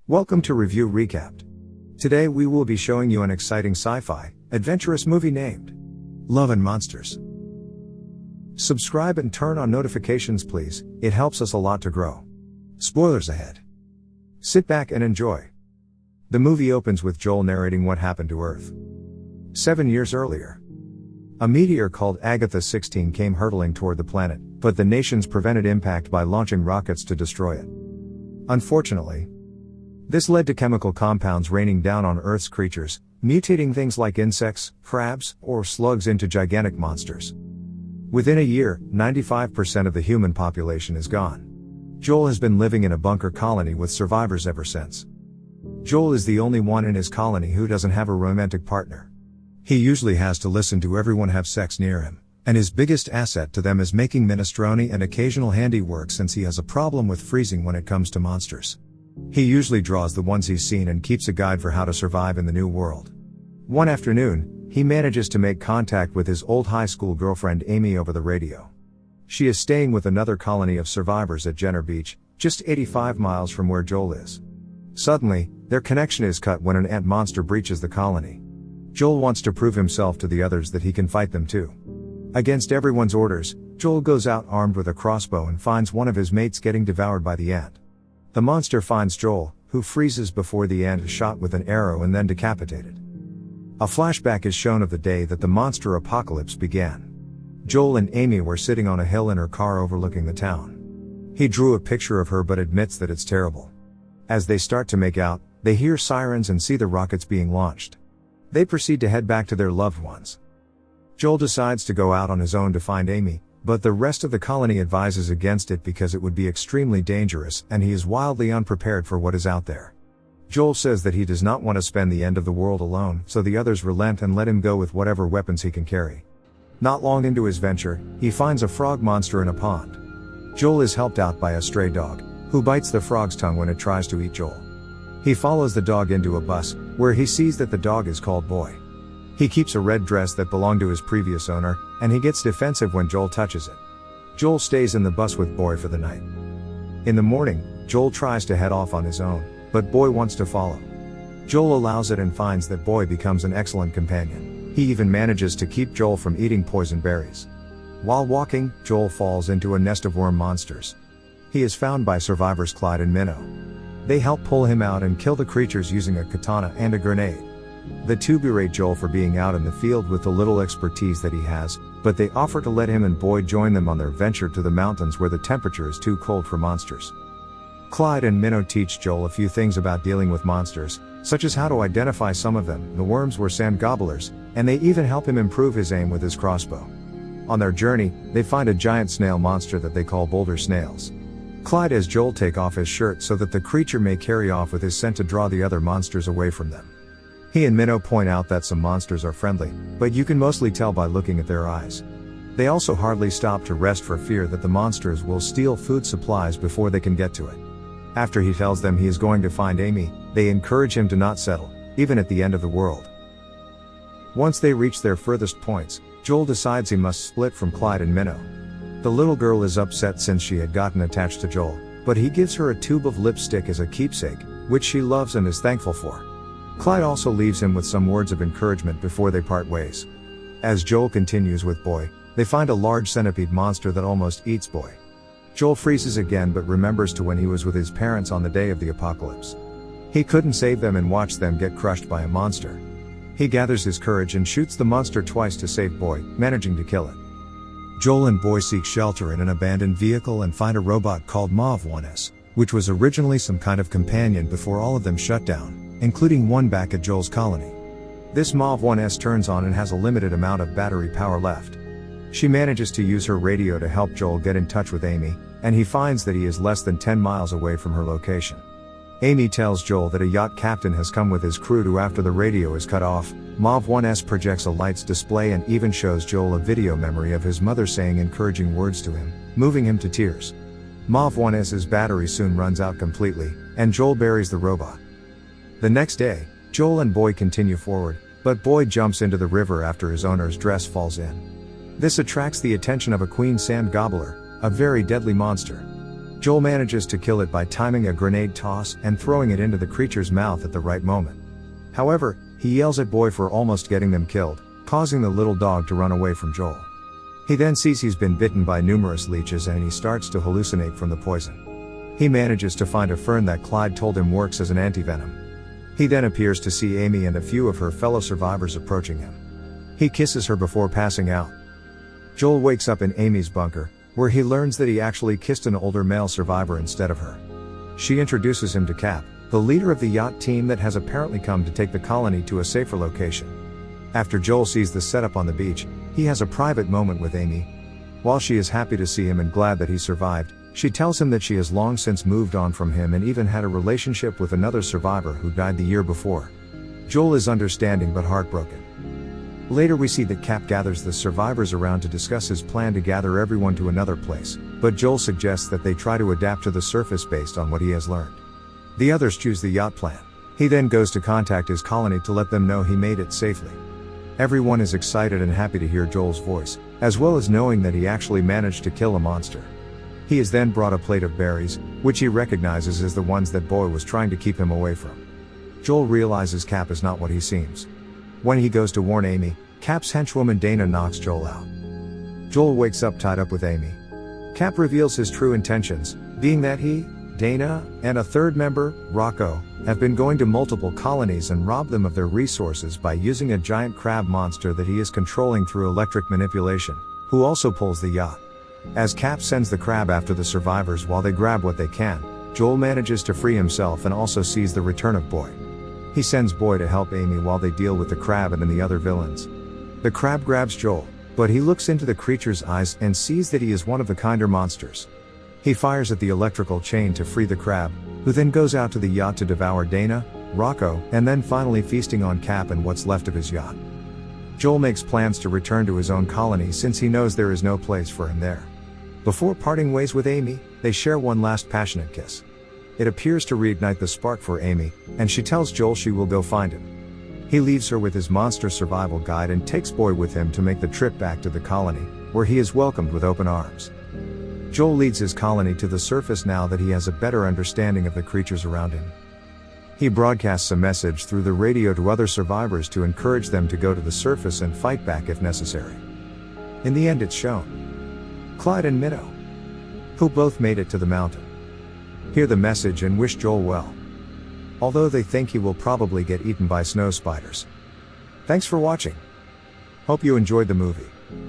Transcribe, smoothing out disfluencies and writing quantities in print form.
Welcome to Review Recapped. Today we will be showing you an exciting sci-fi, adventurous movie named Love and Monsters. Subscribe and turn on notifications please, it helps us a lot to grow. Spoilers ahead. Sit back and enjoy. The movie opens with Joel narrating what happened to Earth 7 years earlier. A meteor called Agatha 16 came hurtling toward the planet, but the nations prevented impact by launching rockets to destroy it. Unfortunately, this led to chemical compounds raining down on Earth's creatures, mutating things like insects, crabs, or slugs into gigantic monsters. Within a year, 95% of the human population is gone. Joel has been living in a bunker colony with survivors ever since. Joel is the only one in his colony who doesn't have a romantic partner. He usually has to listen to everyone have sex near him, and his biggest asset to them is making minestrone and occasional handiwork since he has a problem with freezing when it comes to monsters. He usually draws the ones he's seen and keeps a guide for how to survive in the new world. One afternoon, he manages to make contact with his old high school girlfriend Amy over the radio. She is staying with another colony of survivors at Jenner Beach, just 85 miles from where Joel is. Suddenly, their connection is cut when an ant monster breaches the colony. Joel wants to prove himself to the others that he can fight them too. Against everyone's orders, Joel goes out armed with a crossbow and finds one of his mates getting devoured by the ant. The monster finds Joel, who freezes before the ant is shot with an arrow and then decapitated. A flashback is shown of the day that the monster apocalypse began. Joel and Amy were sitting on a hill in her car overlooking the town. He drew a picture of her but admits that it's terrible. As they start to make out, they hear sirens and see the rockets being launched. They proceed to head back to their loved ones. Joel decides to go out on his own to find Amy, but the rest of the colony advises against it because it would be extremely dangerous and he is wildly unprepared for what is out there. Joel says that he does not want to spend the end of the world alone, so the others relent and let him go with whatever weapons he can carry. Not long into his venture, he finds a frog monster in a pond. Joel is helped out by a stray dog, who bites the frog's tongue when it tries to eat Joel. He follows the dog into a bus, where he sees that the dog is called Boy. He keeps a red dress that belonged to his previous owner, and he gets defensive when Joel touches it. Joel stays in the bus with Boy for the night. In the morning, Joel tries to head off on his own, but Boy wants to follow. Joel allows it and finds that Boy becomes an excellent companion. He even manages to keep Joel from eating poison berries. While walking, Joel falls into a nest of worm monsters. He is found by survivors Clyde and Minnow. They help pull him out and kill the creatures using a katana and a grenade. The two berate Joel for being out in the field with the little expertise that he has, but they offer to let him and Boy join them on their venture to the mountains where the temperature is too cold for monsters. Clyde and Minnow teach Joel a few things about dealing with monsters, such as how to identify some of them. The worms were sand gobblers, and they even help him improve his aim with his crossbow. On their journey, they find a giant snail monster that they call boulder snails. Clyde has Joel take off his shirt so that the creature may carry off with his scent to draw the other monsters away from them. He and Minnow point out that some monsters are friendly, but you can mostly tell by looking at their eyes. They also hardly stop to rest for fear that the monsters will steal food supplies before they can get to it. After he tells them he is going to find Amy, they encourage him to not settle, even at the end of the world. Once they reach their furthest points, Joel decides he must split from Clyde and Minnow. The little girl is upset since she had gotten attached to Joel, but he gives her a tube of lipstick as a keepsake, which she loves and is thankful for. Clyde also leaves him with some words of encouragement before they part ways. As Joel continues with Boy, they find a large centipede monster that almost eats Boy. Joel freezes again but remembers to when he was with his parents on the day of the apocalypse. He couldn't save them and watch them get crushed by a monster. He gathers his courage and shoots the monster twice to save Boy, managing to kill it. Joel and Boy seek shelter in an abandoned vehicle and find a robot called Mauve 1S, which was originally some kind of companion before all of them shut down, including one back at Joel's colony. This Mauve 1S turns on and has a limited amount of battery power left. She manages to use her radio to help Joel get in touch with Amy, and he finds that he is less than 10 miles away from her location. Amy tells Joel that a yacht captain has come with his crew to after the radio is cut off. Mauve 1S projects a lights display and even shows Joel a video memory of his mother saying encouraging words to him, moving him to tears. Mauve 1S's battery soon runs out completely, and Joel buries the robot. The next day, Joel and Boy continue forward, but Boy jumps into the river after his owner's dress falls in. This attracts the attention of a queen sand gobbler, a very deadly monster. Joel manages to kill it by timing a grenade toss and throwing it into the creature's mouth at the right moment. However, he yells at Boy for almost getting them killed, causing the little dog to run away from Joel. He then sees he's been bitten by numerous leeches and he starts to hallucinate from the poison. He manages to find a fern that Clyde told him works as an antivenom. He then appears to see Amy and a few of her fellow survivors approaching him. He kisses her before passing out. Joel wakes up in Amy's bunker, where he learns that he actually kissed an older male survivor instead of her. She introduces him to Cap, the leader of the yacht team that has apparently come to take the colony to a safer location. After Joel sees the setup on the beach, he has a private moment with Amy. While she is happy to see him and glad that he survived, she tells him that she has long since moved on from him and even had a relationship with another survivor who died the year before. Joel is understanding but heartbroken. Later we see that Cap gathers the survivors around to discuss his plan to gather everyone to another place, but Joel suggests that they try to adapt to the surface based on what he has learned. The others choose the yacht plan. He then goes to contact his colony to let them know he made it safely. Everyone is excited and happy to hear Joel's voice, as well as knowing that he actually managed to kill a monster. He is then brought a plate of berries, which he recognizes as the ones that Boy was trying to keep him away from. Joel realizes Cap is not what he seems. When he goes to warn Amy, Cap's henchwoman Dana knocks Joel out. Joel wakes up tied up with Amy. Cap reveals his true intentions, being that he, Dana, and a third member, Rocco, have been going to multiple colonies and rob them of their resources by using a giant crab monster that he is controlling through electric manipulation, who also pulls the yacht. As Cap sends the crab after the survivors while they grab what they can, Joel manages to free himself and also sees the return of Boy. He sends Boy to help Amy while they deal with the crab and the other villains. The crab grabs Joel, but he looks into the creature's eyes and sees that he is one of the kinder monsters. He fires at the electrical chain to free the crab, who then goes out to the yacht to devour Dana, Rocco, and then finally feasting on Cap and what's left of his yacht. Joel makes plans to return to his own colony since he knows there is no place for him there. Before parting ways with Amy, they share one last passionate kiss. It appears to reignite the spark for Amy, and she tells Joel she will go find him. He leaves her with his monster survival guide and takes Boy with him to make the trip back to the colony, where he is welcomed with open arms. Joel leads his colony to the surface now that he has a better understanding of the creatures around him. He broadcasts a message through the radio to other survivors to encourage them to go to the surface and fight back if necessary. In the end, it's shown Clyde and Minnow, who both made it to the mountain, hear the message and wish Joel well, although they think he will probably get eaten by snow spiders. Thanks for watching. Hope you enjoyed the movie.